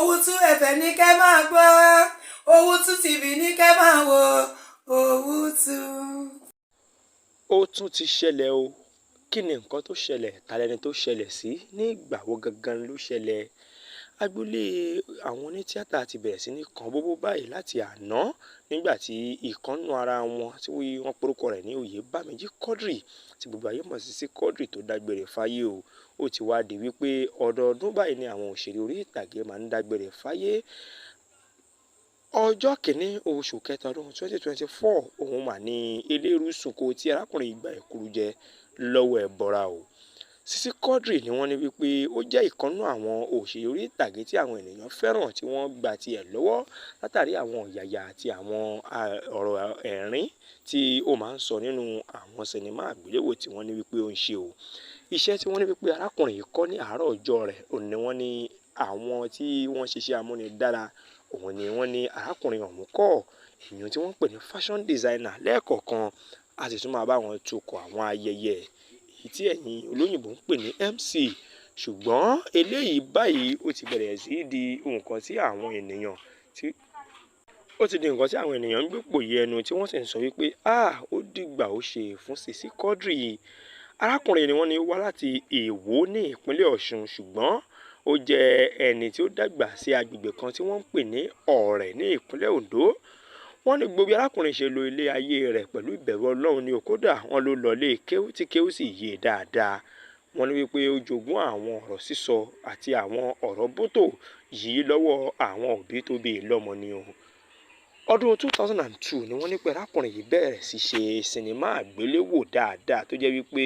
Owutu FM ní kẹ́ máa gbọ́, Owutu TV ní kẹ́ máa wò, Owutu. Ó tún ti ṣẹlẹ̀ o. Kí ni nǹkan tó ṣẹlẹ̀? Ta lẹni tó ṣẹlẹ̀ sí? Ní ìgbà wo gangan ló ṣẹlẹ̀? Agboolé àwọn onítíátà ti bẹ̀rẹ̀ sí ní kan bóbó báyìí láti àná nígbà tí ìkànnù ara wọn tí wọ́n porúkọ rẹ̀ ní Oyèbáméjì Quadri tí gbogbo ayé mọ̀ sí Sisi Quadri tó dágbére fáyé o. Ó ti wá di wípé ọdọọdún báyìí ni àwọn òṣèré orí ìtàgé máa ń dágbére fáyé. Ọjọ́ kìíní oṣù kẹta ọdún 2024 òun mà ní eléérú sunko tí arákùnrin ìgbà ẹ̀kúrú jẹ lọ́wọ́ ẹ̀bọra o. Sisi Quadri ni wọ́n ní wípé ó jẹ́ ìkànnù àwọn òṣèré orí ìtàgé tí àwọn ènìyàn fẹ́ràn tí wọ́n gba tiẹ̀ lọ́wọ́ látàrí àwọn ọ̀yàyà àti àwọn ọ̀rọ̀ ẹ̀rín tí ó máa ń sọ nínú àwọn sinimá àgbéléwò tí wọ́n ní wípé ó ń ṣe o. Iṣẹ́ tí wọ́n ní wípé arákùnrin yìí kọ́ ní àárọ̀ ọjọ́ rẹ̀ òun ni wọ́n ní àwọn tí wọ́n ṣiṣẹ́ amúnidára òun ni wọ́n ní arákùnrin ọ̀hún kọ́ èèyàn tí wọ́n pè ní fashion designer lẹ́ẹ̀kọ̀ọ̀kan a sì tún máa bá wọn tukọ̀ àwọn ayẹyẹ èyí tí ẹ̀yin olóyìnbó ń pè ní MC ṣùgbọ́n eléyìí báyìí ó ti bẹ̀rẹ̀ sí di nǹkan tí àwọn ènìyàn ń gbépò yẹ ẹnu tí wọ́n sì ń sọ wípé ó dìgbà ó ṣe fún Sisi Quadri. Arákùnrin ni wọ́n ní wá láti Èwo ní ìpínlẹ̀ Ọ̀ṣun ṣùgbọ́n ó jẹ́ ẹni tí ó dàgbà sí agbègbè kan tí wọ́n ń pè ní Ọ̀rẹ̀ ní ìpínlẹ̀ Oǹdó. Wọ́n ní gbogbo arákùnrin ṣe lo ilé ayé rẹ̀ pẹ̀lú ìbẹ̀rù Ọlọ́run ní kódà wọ́n ló lọ lé kéwú tí kéwú sì yé dáadáa. Wọ́n ní wípé ó jogún àwọn ọ̀rọ̀ sísọ àti àwọn ọ̀rọ̀ bótò yìí lọ́wọ́ àwọn òbí tó bí lọ́mọ ni o. Ọdún 2002 ni wọ́n ní pé arákùnrin yìí bẹ̀rẹ̀ sí ṣe sinimá àgbéléwò dáadáa tó jẹ́ wípé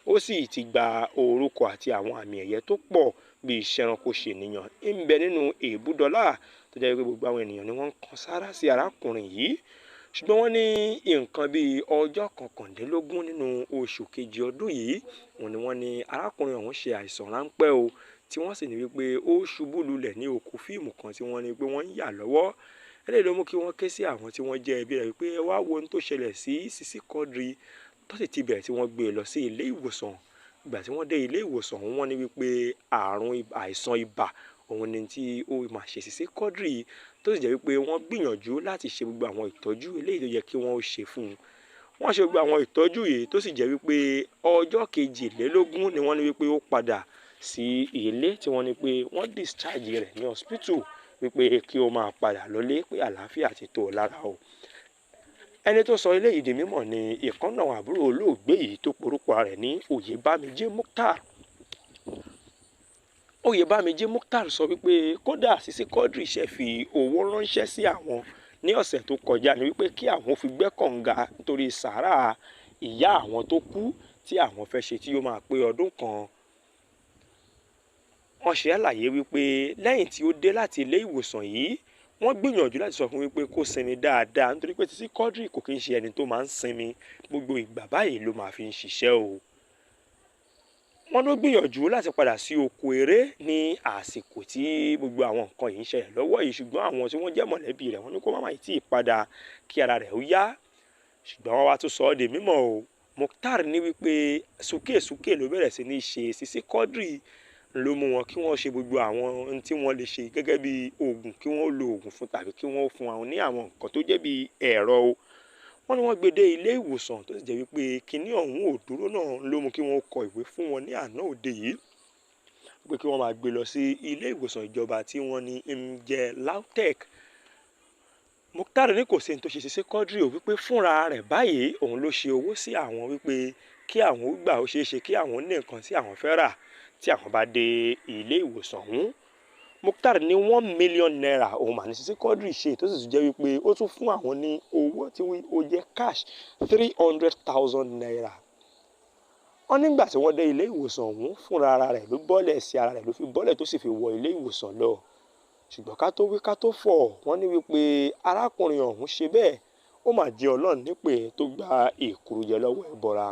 ó sì ti gba orúkọ àti àwọn àmì ẹ̀yẹ tó pọ̀ bí ìṣẹ̀ranko ṣènìyàn ń bẹ nínú èébú dọ́là tó jẹ́ wípé gbogbo àwọn ènìyàn ni wọ́n ń kan sáárá sí arákùnrin yìí ṣùgbọ́n wọ́n ní nǹkan bíi ọjọ́ kọkàndínlógún nínú oṣù kejì ọdún yìí òun ni wọ́n ní arákùnrin ọ̀hún ṣe àìsàn ráńpẹ́ o tí wọ́n sì ní wípé ó ṣubú lulẹ̀ ní òkú fíìmù kan tí wọ́n ní pé wọ́n ń yà lọ́wọ́ eléyìí ló mú kí wọ́n ké sí àwọn tí wọ́n jẹ́ ẹbí rẹ̀ wípé ẹ wá wo ohun tó ṣẹlẹ̀ sí Sisi Quadri tó sì ti bẹ̀rẹ̀ tí wọ́n gbé e lọ sí ilé ìwòsàn. Ìgbà tí wọ́n dé ilé ìwòsàn wọ́n ní wípé àìsàn ibà òun ni tí ó máa ṣe Sisi Quadri tó sì jẹ́ wípé wọ́n gbìyànjú láti ṣe gbogbo àwọn ìtọ́jú eléyìí tó yẹ kí wọ́n ó ṣe fún un. Wọ́n ṣe gbogbo àwọn ìtọ́jú yìí tó sì jẹ́ wípé ọjọ́ kejìlélógún ni wọ́n ní wípé ó padà sí ilé tí wọ́n ní pé wọ́n discharge rẹ̀ ní hospital wípé kí ó máa padà lọlé pé àlàáfíà ti tó lára o. Ẹni tó sọ eléyìí di mímọ̀ ni ìkànnà àbúrò olóògbé yìí tó porúkọ rẹ̀ ní Oyèbáméjì Mukhtar. Oyèbáméjì Mukhtar sọ wípé kódà Sisi Quadri ṣe fi owó ránṣẹ́ sí àwọn ní ọ̀sẹ̀ tó kọjá ní wípé kí àwọn fi gbẹ́ kànga nítorí sàárà ìyá àwọn tó kú tí àwọn fẹ́ ṣe tí ó máa pé ọdún kan. Wọ́n ṣe àlàyé wípé lẹ́yìn tí ó dé láti ilé ìwòsàn yìí wọ́n gbìyànjú láti sọ fún wípé kó sinmi dáadáa nítorí pé Sisi Quadri kò kí ń ṣe ẹni tó máa ń sinmi gbogbo ìgbà báyìí ló máa fi ń ṣiṣẹ́ o. Wọ́n ló gbìyànjú láti padà sí oko eré ní àsìkò tí gbogbo àwọn nǹkan yìí ń ṣẹlẹ̀ lọ́wọ́ yìí ṣùgbọ́n àwọn tí wọ́n jẹ́ mọ̀lẹ́bí rẹ̀ wọ́n ní kó má máa tí ì padà kí ara rẹ̀ ó yá ṣùgbọ́n wọ́n wá tún sọ ọ́ di mímọ̀ o. Mukhtar ní wípé súkèsúkè ló bẹ̀rẹ̀ sí ní ṣe Sisi Quadri ló mú wọn kí wọ́n ṣe gbogbo àwọn ohun tí wọ́n lè ṣe gẹ́gẹ́ bí oògùn kí wọ́n lo oògùn fún tàbí kí wọ́n fún àwọn ní àwọn nǹkan tó jẹ́ bí ẹ̀rọ o. Wọ́n ní wọ́n gbé dé ilé ìwòsàn tó sì jẹ́ wípé kinní ọ̀hún ò dúró náà ló mú kí wọ́n kọ ìwé fún wọn ní àná òde yìí pé kí wọ́n máa gbé lọ sí ilé ìwòsàn ìjọba tí wọ́n ní ń jẹ́ LAUTECH. Mukhtar ní kò sí ní tó ṣe Sisi Quadri o wípé fúnra rẹ̀ báyìí òun ló ṣe owó sí àwọn wípé kí àwọn ó gbà ó ṣeé ṣe kí àwọn ní nǹkan tí àwọn fẹ́ rà tí àwọn bá dé ilé ìwòsàn ọ̀hún. Mukhtar ní 1 million naira òun mà ní Sisi Quadri ṣe tó sì tún jẹ́ wípé ó tún fún àwọn ní owó tí ó jẹ́ cash 300,000 naira. Wọ́n nígbà tí wọ́n dé ilé ìwòsàn ọ̀hún fúnra ara rẹ̀ ló bọ́lẹ̀ sí ara rẹ̀ ló fi bọ́lẹ̀ tó sì fi wọ ilé ìwòsàn lọ ṣùgbọ́n ká tó wí ká tó fọ̀ wọ́n ní wípé arákùnrin ọ̀hún ṣe bẹ́ẹ̀ ó mà jẹ́ Ọlọ́run nípè tó gba èkúrú jẹ lọ́wọ́ ẹbọra.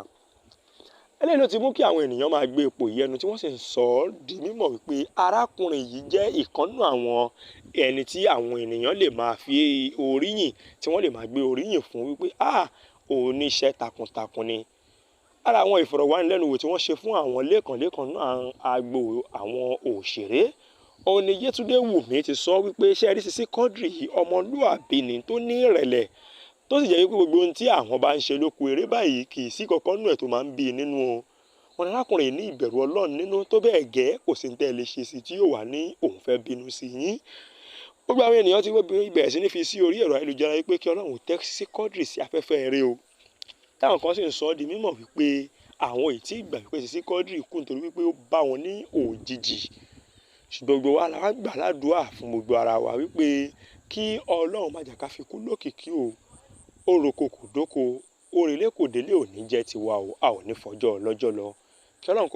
Eléyìí ló ti mú kí àwọn ènìyàn máa gbé ipò yẹnu tí wọ́n sì ń sọ ọ́ di mímọ̀ wípé arákùnrin yìí jẹ́ ìkànnù àwọn ẹni tí àwọn ènìyàn lè máa fi oríyìn tí wọ́n lè máa gbé oríyìn fún wípé oníṣẹ́ takuntakun ni. Ara àwọn ìfọ̀rọ̀wánilẹ́nuwò tí wọ́n ṣe fún àwọn lẹ́kànlẹ́kàn náà agbo àwọn òṣèré òun ni Yétúndé Wùmí ti sọ wípé ṣé rí Sisi Quadri yìí ọmọlúàbí ni tó ní ìrẹ̀lẹ̀ tó sì jẹ́ wípé gbogbo ohun tí àwọn bá ń ṣe lóko eré báyìí kì í sí kankan nù ẹ̀ tó máa ń bí i nínú o. Wọn ní arákùnrin ní ìbẹ̀rù Ọlọ́run nínú tó bẹ́ẹ̀ gẹ́ kò sí ní tẹ́ ẹ lè ṣe sí tí yóò wá ní òun fẹ́ bínú sí yín. Gbogbo àwọn ènìyàn ti bẹ̀rẹ̀ sí ní fi sí orí ẹ̀rọ ayélujára wípé kí Ọlọ́run tẹ́ Sisi Quadri sí afẹ́fẹ́ eré o. Táwọn kan sì ń sọ ọ́ di mímọ̀ wípé àwọn ì tí ì gbà wípé Sisi Quadri kú nítorí wípé ó bá wọn ní òjijì. Ṣùgbọ́n gbogbo wa la wá gbà ládùúà fún gbogbo ara wa wípé kí Ọlọ́run má jẹ́ ká fi kú lókìkí o. Oroko kò dóko, òrèlé kò délé ò ní jẹ́ tiwa o, a ò ní fọjọ́ ọlọ́jọ́ lọ. Kí Ọlọ́run kó